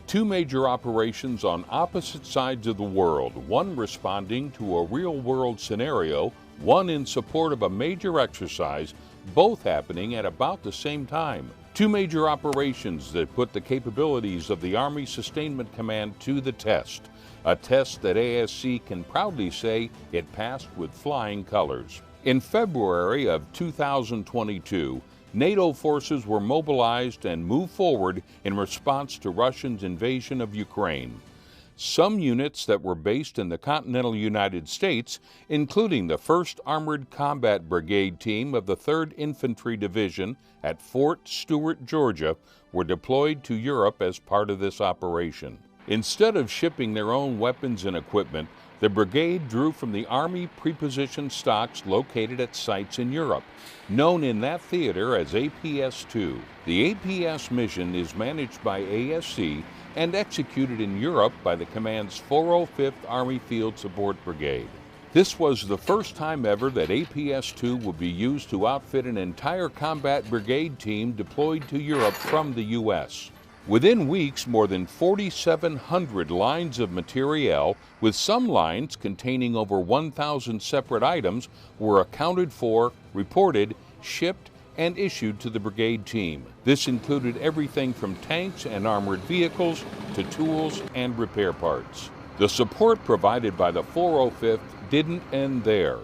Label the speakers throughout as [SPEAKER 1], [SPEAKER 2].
[SPEAKER 1] Two major operations on opposite sides of the world, one responding to a real-world scenario, one in support of a major exercise, both happening at about the same time. Two major operations that put the capabilities of the Army Sustainment Command to the test, a test that ASC can proudly say it passed with flying colors. In February of 2022, NATO forces were mobilized and moved forward in response to Russia's invasion of Ukraine. Some units that were based in the continental United States, including the 1st Armored Combat Brigade Team of the 3rd Infantry Division at Fort Stewart, Georgia, were deployed to Europe as part of this operation. Instead of shipping their own weapons and equipment, the brigade drew from the Army prepositioned stocks located at sites in Europe, known in that theater as APS-2. The APS mission is managed by ASC and executed in Europe by the command's 405th Army Field Support Brigade. This was the first time ever that APS-2 would be used to outfit an entire combat brigade team deployed to Europe from the U.S. Within weeks, more than 4,700 lines of materiel, with some lines containing over 1,000 separate items, were accounted for, reported, shipped, and issued to the brigade team. This included everything from tanks and armored vehicles to tools and repair parts. The support provided by the 405th didn't end there.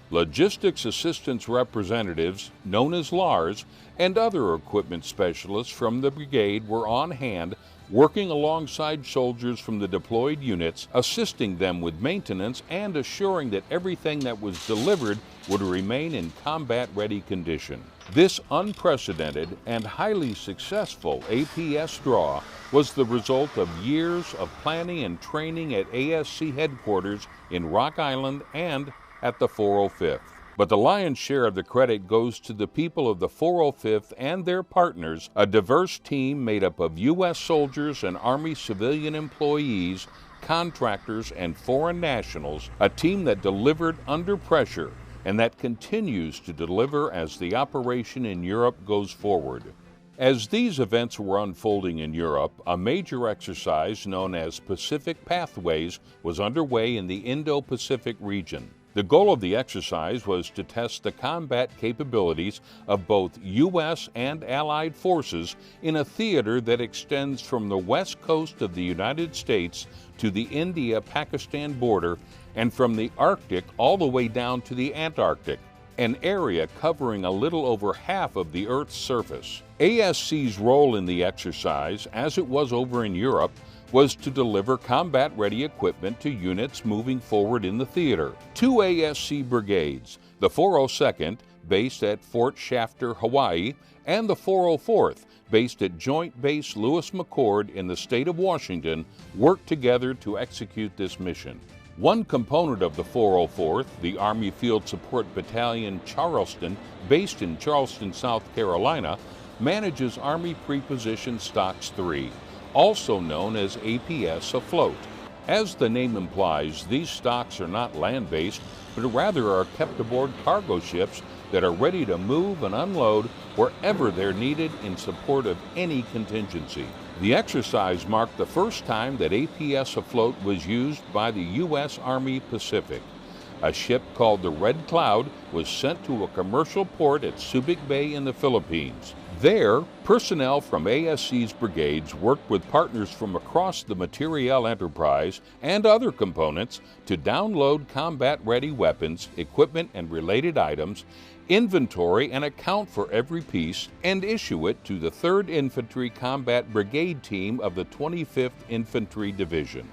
[SPEAKER 1] Logistics Assistance Representatives, known as LARs, and other equipment specialists from the brigade were on hand, working alongside soldiers from the deployed units, assisting them with maintenance and assuring that everything that was delivered would remain in combat-ready condition. This unprecedented and highly successful APS draw was the result of years of planning and training at ASC headquarters in Rock Island and at the 405th. But the lion's share of the credit goes to the people of the 405th and their partners, a diverse team made up of U.S. soldiers and Army civilian employees, contractors, and foreign nationals, a team that delivered under pressure and that continues to deliver as the operation in Europe goes forward. As these events were unfolding in Europe, a major exercise known as Pacific Pathways was underway in the Indo-Pacific region. The goal of the exercise was to test the combat capabilities of both U.S. and Allied forces in a theater that extends from the west coast of the United States to the India-Pakistan border and from the Arctic all the way down to the Antarctic, an area covering a little over half of the Earth's surface. ASC's role in the exercise, as it was over in Europe, was to deliver combat-ready equipment to units moving forward in the theater. Two ASC brigades, the 402nd, based at Fort Shafter, Hawaii, and the 404th, based at Joint Base Lewis McChord in the state of Washington, worked together to execute this mission. One component of the 404th, the Army Field Support Battalion Charleston, based in Charleston, South Carolina, manages Army Preposition Stocks 3, also known as APS afloat. As the name implies, these stocks are not land-based, but rather are kept aboard cargo ships that are ready to move and unload wherever they're needed in support of any contingency. The exercise marked the first time that APS afloat was used by the U.S. Army Pacific. A ship called the Red Cloud was sent to a commercial port at Subic Bay in the Philippines. There, personnel from ASC's brigades worked with partners from across the materiel enterprise and other components to download combat-ready weapons, equipment, and related items, inventory and account for every piece, and issue it to the 3rd Infantry Combat Brigade Team of the 25th Infantry Division.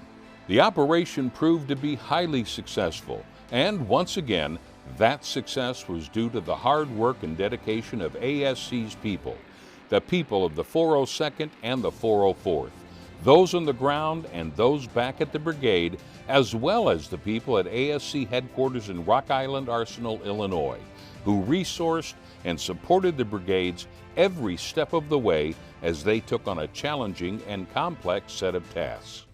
[SPEAKER 1] The operation proved to be highly successful, and once again, that success was due to the hard work and dedication of ASC's people, the people of the 402nd and the 404th, those on the ground and those back at the brigade, as well as the people at ASC headquarters in Rock Island Arsenal, Illinois, who resourced and supported the brigades every step of the way as they took on a challenging and complex set of tasks.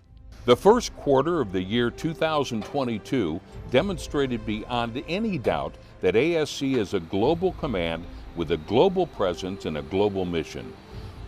[SPEAKER 1] The first quarter of the year 2022 demonstrated beyond any doubt that ASC is a global command with a global presence and a global mission.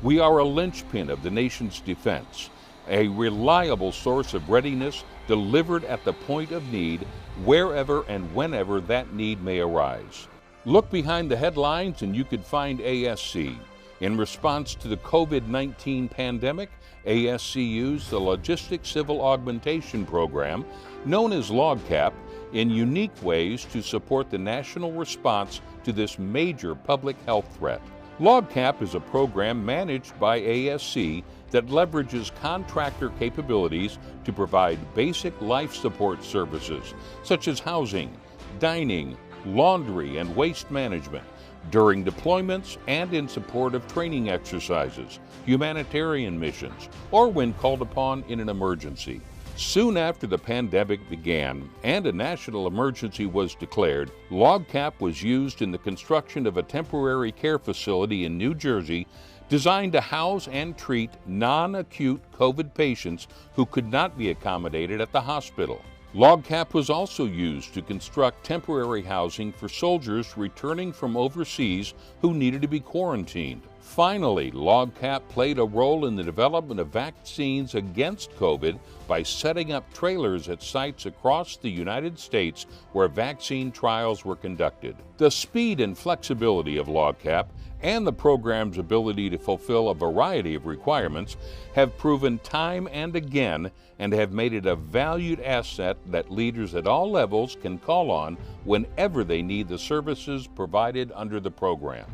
[SPEAKER 1] We are a linchpin of the nation's defense, a reliable source of readiness delivered at the point of need, wherever and whenever that need may arise. Look behind the headlines and you could find ASC. In response to the COVID-19 pandemic, ASC used the Logistics Civil Augmentation Program, known as LOGCAP, in unique ways to support the national response to this major public health threat. LOGCAP is a program managed by ASC that leverages contractor capabilities to provide basic life support services such as housing, dining, laundry, and waste management during deployments and in support of training exercises, humanitarian missions, or when called upon in an emergency. Soon after the pandemic began and a national emergency was declared, LOGCAP was used in the construction of a temporary care facility in New Jersey designed to house and treat non-acute COVID patients who could not be accommodated at the hospital. LOGCAP was also used to construct temporary housing for soldiers returning from overseas who needed to be quarantined. Finally, LOGCAP played a role in the development of vaccines against COVID by setting up trailers at sites across the United States where vaccine trials were conducted. The speed and flexibility of LOGCAP and the program's ability to fulfill a variety of requirements have proven time and again and have made it a valued asset that leaders at all levels can call on whenever they need the services provided under the program.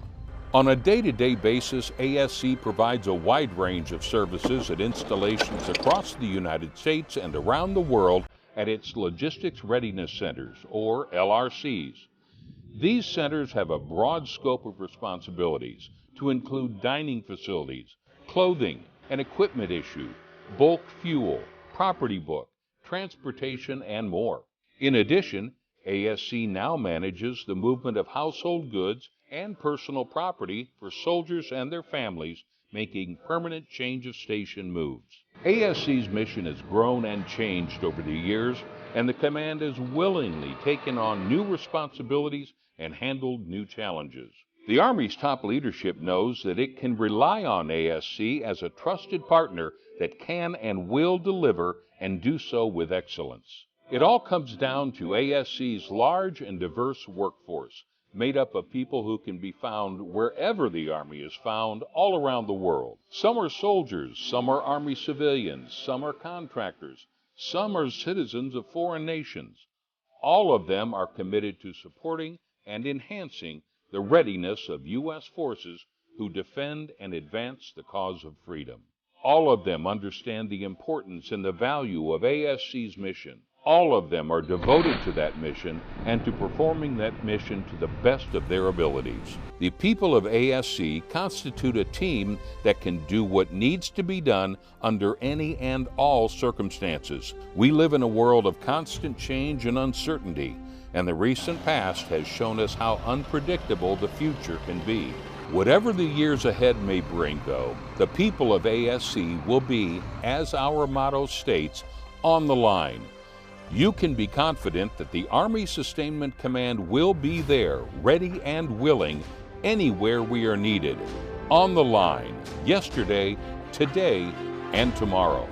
[SPEAKER 1] On a day-to-day basis, ASC provides a wide range of services at installations across the United States and around the world at its Logistics Readiness Centers, or LRCs. These centers have a broad scope of responsibilities to include dining facilities, clothing and equipment issue, bulk fuel, property book, transportation, and more. In addition, ASC now manages the movement of household goods and personal property for soldiers and their families making permanent change of station moves. ASC's mission has grown and changed over the years, and the command has willingly taken on new responsibilities and handled new challenges. The Army's top leadership knows that it can rely on ASC as a trusted partner that can and will deliver and do so with excellence. It all comes down to ASC's large and diverse workforce, made up of people who can be found wherever the Army is found all around the world. Some are soldiers, some are Army civilians, some are contractors, some are citizens of foreign nations. All of them are committed to supporting and enhancing the readiness of U.S. forces who defend and advance the cause of freedom. All of them understand the importance and the value of ASC's mission. All of them are devoted to that mission and to performing that mission to the best of their abilities. The people of ASC constitute a team that can do what needs to be done under any and all circumstances. We live in a world of constant change and uncertainty, and the recent past has shown us how unpredictable the future can be. Whatever the years ahead may bring, though, the people of ASC will be, as our motto states, on the line. You can be confident that the Army Sustainment Command will be there, ready and willing, anywhere we are needed. On the line, yesterday, today, and tomorrow.